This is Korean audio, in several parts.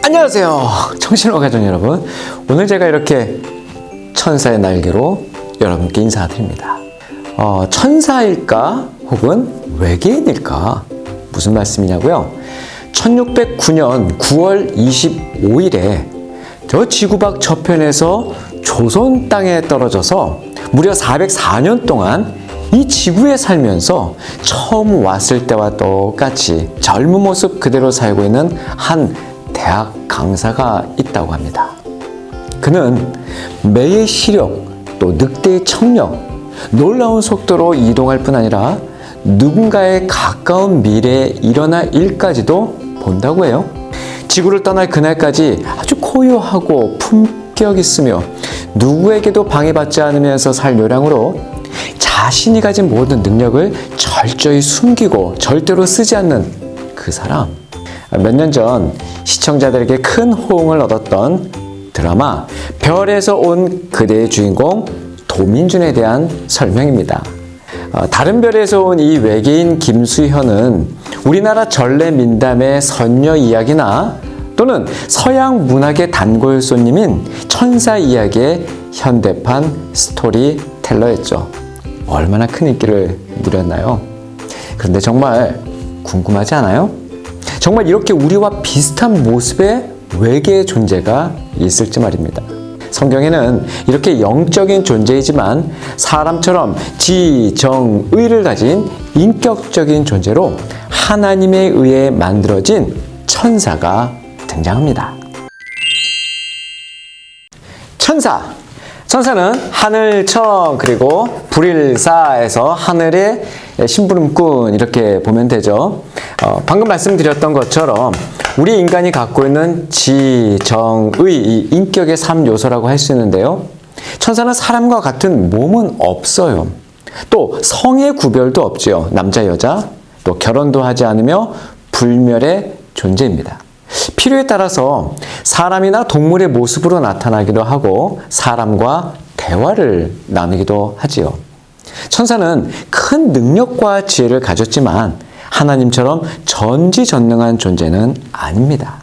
안녕하세요, 청신호 가족 여러분. 오늘 제가 이렇게 천사의 날개로 여러분께 인사드립니다. 천사일까 혹은 외계인일까? 무슨 말씀이냐고요? 1609년 9월 25일에 저 지구 밖 저편에서 조선 땅에 떨어져서 무려 404년 동안 이 지구에 살면서 처음 왔을 때와 똑같이 젊은 모습 그대로 살고 있는 한 대학 강사가 있다고 합니다. 그는 매의 시력, 또 늑대의 청력, 놀라운 속도로 이동할 뿐 아니라 누군가의 가까운 미래에 일어날 일까지도 본다고 해요. 지구를 떠날 그날까지 아주 고요하고 품격 있으며 누구에게도 방해받지 않으면서 살 요량으로 자신이 가진 모든 능력을 철저히 숨기고 절대로 쓰지 않는 그 사람. 몇 년 전 시청자들에게 큰 호응을 얻었던 드라마 별에서 온 그대의 주인공 도민준에 대한 설명입니다. 다른 별에서 온 이 외계인 김수현은 우리나라 전래 민담의 선녀 이야기나 또는 서양 문학의 단골손님인 천사 이야기의 현대판 스토리텔러였죠. 얼마나 큰 인기를 누렸나요? 그런데 정말 궁금하지 않아요? 정말 이렇게 우리와 비슷한 모습의 외계의 존재가 있을지 말입니다. 성경에는 이렇게 영적인 존재이지만 사람처럼 지정의를 가진 인격적인 존재로 하나님에 의해 만들어진 천사가 등장합니다. 천사는 하늘청 그리고 불일사에서 하늘의 심부름꾼 이렇게 보면 되죠. 방금 말씀드렸던 것처럼 우리 인간이 갖고 있는 지정의 이 인격의 3요소라고 할 수 있는데요. 천사는 사람과 같은 몸은 없어요. 또 성의 구별도 없지요. 남자 여자, 또 결혼도 하지 않으며 불멸의 존재입니다. 필요에 따라서 사람이나 동물의 모습으로 나타나기도 하고 사람과 대화를 나누기도 하지요. 천사는 큰 능력과 지혜를 가졌지만 하나님처럼 전지전능한 존재는 아닙니다.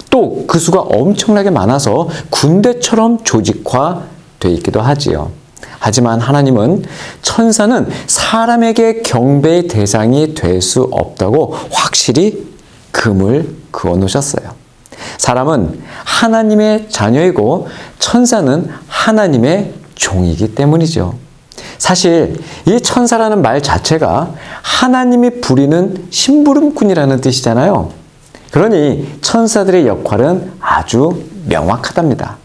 또 그 수가 엄청나게 많아서 군대처럼 조직화되어 있기도 하지요. 하지만 하나님은 천사는 사람에게 경배의 대상이 될 수 없다고 확실히 금을 그어 놓으셨어요. 사람은 하나님의 자녀이고 천사는 하나님의 종이기 때문이죠. 사실 이 천사라는 말 자체가 하나님이 부리는 심부름꾼이라는 뜻이잖아요. 그러니 천사들의 역할은 아주 명확하답니다.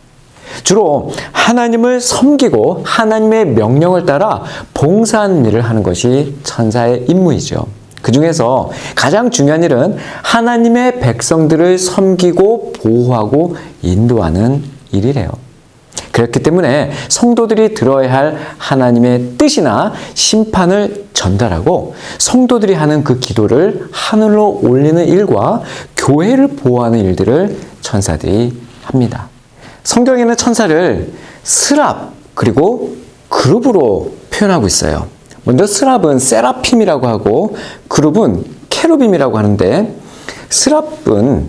주로 하나님을 섬기고 하나님의 명령을 따라 봉사하는 일을 하는 것이 천사의 임무이죠. 그 중에서 가장 중요한 일은 하나님의 백성들을 섬기고 보호하고 인도하는 일이래요. 그렇기 때문에 성도들이 들어야 할 하나님의 뜻이나 심판을 전달하고 성도들이 하는 그 기도를 하늘로 올리는 일과 교회를 보호하는 일들을 천사들이 합니다. 성경에는 천사를 스랍 그리고 그룹으로 표현하고 있어요. 먼저 스랍은 세라핌이라고 하고 그룹은 케루빔이라고 하는데 스랍은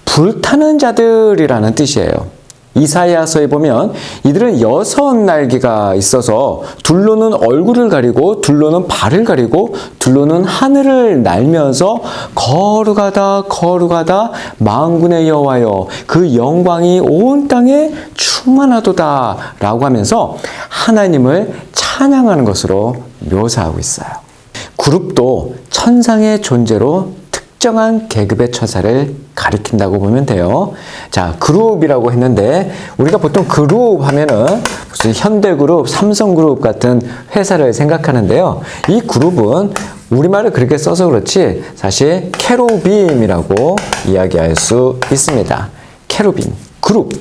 불타는 자들이라는 뜻이에요. 이사야서에 보면 이들은 6 날개가 있어서 둘로는 얼굴을 가리고 둘로는 발을 가리고 둘로는 하늘을 날면서 거룩하다 만군의 여호와여 그 영광이 온 땅에 충만하도다 라고 하면서 하나님을 찬양하는 것으로 묘사하고 있어요. 그룹도 천상의 존재로 특정한 계급의 천사를 가리킨다고 보면 돼요. 자, 그룹이라고 했는데 우리가 보통 그룹 하면은 무슨 현대그룹, 삼성그룹 같은 회사를 생각하는데요. 이 그룹은 우리말을 그렇게 써서 그렇지 사실 케루빔이라고 이야기할 수 있습니다. 케루빔, 그룹.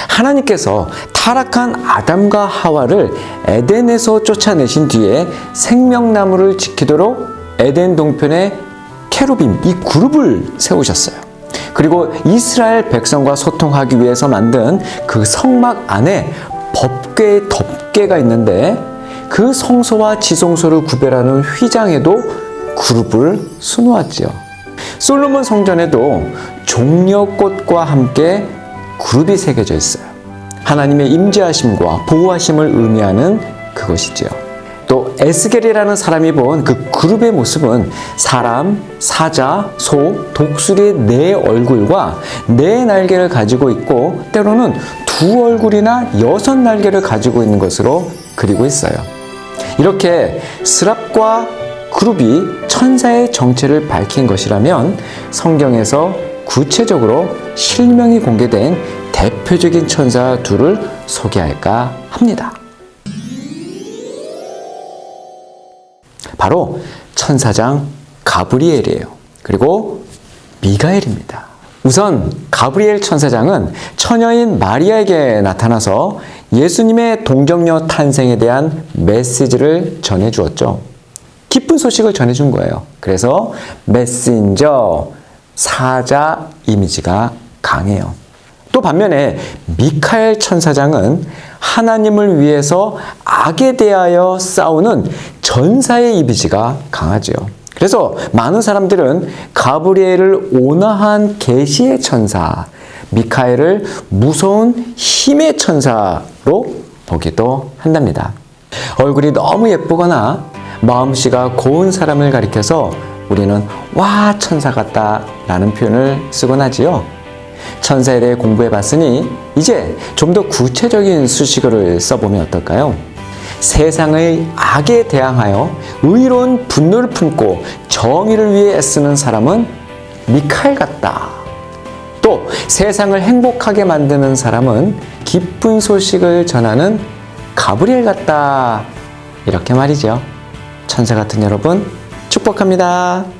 하나님께서 타락한 아담과 하와를 에덴에서 쫓아내신 뒤에 생명나무를 지키도록 에덴 동편에 케루빔, 이 그룹을 세우셨어요. 그리고 이스라엘 백성과 소통하기 위해서 만든 그 성막 안에 법궤의 덮개가 있는데 그 성소와 지성소를 구별하는 휘장에도 그룹을 수놓았지요. 솔로몬 성전에도 종려꽃과 함께 그룹이 새겨져 있어요. 하나님의 임재하심과 보호하심을 의미하는 그것이지요. 또 에스겔이라는 사람이 본 그 그룹의 모습은 사람, 사자, 소, 독수리의 4얼굴과 4날개를 가지고 있고 때로는 2얼굴이나 6날개를 가지고 있는 것으로 그리고 있어요. 이렇게 스랍과 그룹이 천사의 정체를 밝힌 것이라면 성경에서 구체적으로 실명이 공개된 대표적인 천사 둘을 소개할까 합니다. 바로 천사장 가브리엘이에요. 그리고 미가엘입니다. 우선 가브리엘 천사장은 처녀인 마리아에게 나타나서 예수님의 동정녀 탄생에 대한 메시지를 전해주었죠. 기쁜 소식을 전해준 거예요. 그래서 메신저, 사자 이미지가 강해요. 또 반면에 미카엘 천사장은 하나님을 위해서 악에 대하여 싸우는 전사의 이미지가 강하죠. 그래서 많은 사람들은 가브리엘을 온화한 계시의 천사, 미카엘을 무서운 힘의 천사로 보기도 한답니다. 얼굴이 너무 예쁘거나 마음씨가 고운 사람을 가리켜서 우리는 와 천사 같다 라는 표현을 쓰곤 하지요. 천사에 대해 공부해 봤으니 이제 좀 더 구체적인 수식어를 써보면 어떨까요? 세상의 악에 대항하여 의로운 분노를 품고 정의를 위해 애쓰는 사람은 미카엘 같다. 또 세상을 행복하게 만드는 사람은 기쁜 소식을 전하는 가브리엘 같다. 이렇게 말이죠. 천사 같은 여러분 축복합니다.